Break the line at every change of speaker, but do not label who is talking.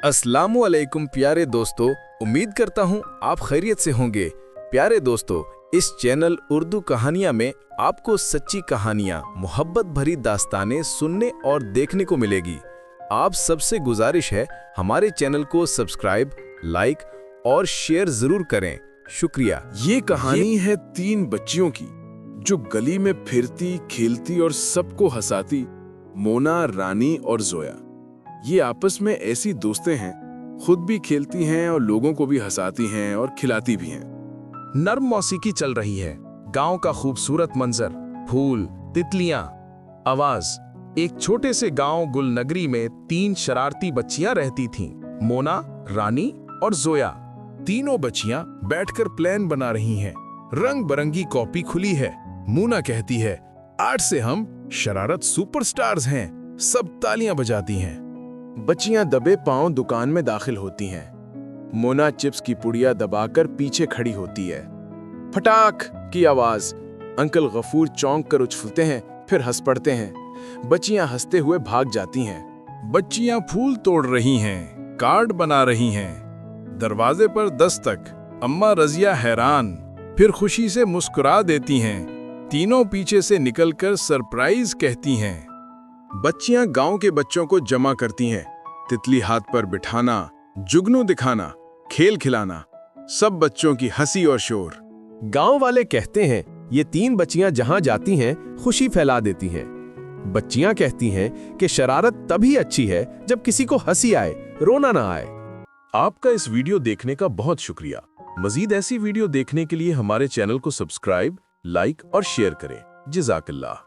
अस्सलामु अलैकुम प्यारे दोस्तों, उम्मीद करता हूँ आप खैरियत से होंगे। प्यारे दोस्तों, इस चैनल उर्दू कहानियाँ में आपको सच्ची कहानियाँ, मोहब्बत भरी दास्तानें सुनने और देखने को मिलेगी। आप सबसे गुजारिश है हमारे चैनल को सब्सक्राइब, लाइक और शेयर जरूर करें। शुक्रिया।
ये कहानी है 3 बच्चियों की जो गली में फिरती, खेलती और सबको हंसाती। मोना, रानी और जोया। ये आपस में ऐसी दोस्तें हैं, खुद भी खेलती हैं और लोगों को भी हंसाती हैं और खिलाती भी हैं।
नर्म मौसीकी चल रही है। गांव का खूबसूरत मंजर, फूल, तितलियां, आवाज। एक छोटे से गांव गुलनगरी में 3 शरारती बच्चियां रहती थीं। मोना, रानी और जोया।
तीनों बच्चियां बैठकर प्लान बना रही हैं। रंग बिरंगी कॉपी खुली है। मोना कहती है, आज से हम शरारत सुपरस्टार्स हैं। सब तालियां बजाती हैं।
बच्चियां दबे पांव दुकान में दाखिल होती हैं। मोना चिप्स की पुड़िया दबाकर पीछे खड़ी होती है। फटाक की आवाज। अंकल गफूर चौंक कर उछलते हैं, फिर हंस पड़ते हैं। बच्चियां हंसते हुए भाग जाती हैं।
बच्चियां फूल तोड़ रही हैं, कार्ड बना रही हैं। दरवाजे पर दस्तक। अम्मा रजिया हैरान, फिर खुशी से मुस्कुरा देती हैं। तीनों पीछे से निकलकर सरप्राइज कहती हैं।
बच्चियां गांव के बच्चों को जमा करती हैं। तितली हाथ पर बिठाना, जुगनू दिखाना, खेल खिलाना, सब बच्चों की हंसी और शोर।
गांव वाले कहते हैं ये 3 बच्चियां जहां जाती हैं खुशी फैला देती हैं। बच्चियां कहती हैं कि शरारत तभी अच्छी है जब किसी को हंसी आए, रोना ना आए।
आपका इस वीडियो देखने का बहुत शुक्रिया। मजीद ऐसी वीडियो देखने के लिए हमारे चैनल को सब्सक्राइब, लाइक और शेयर करें। जज़ाकल्लाह।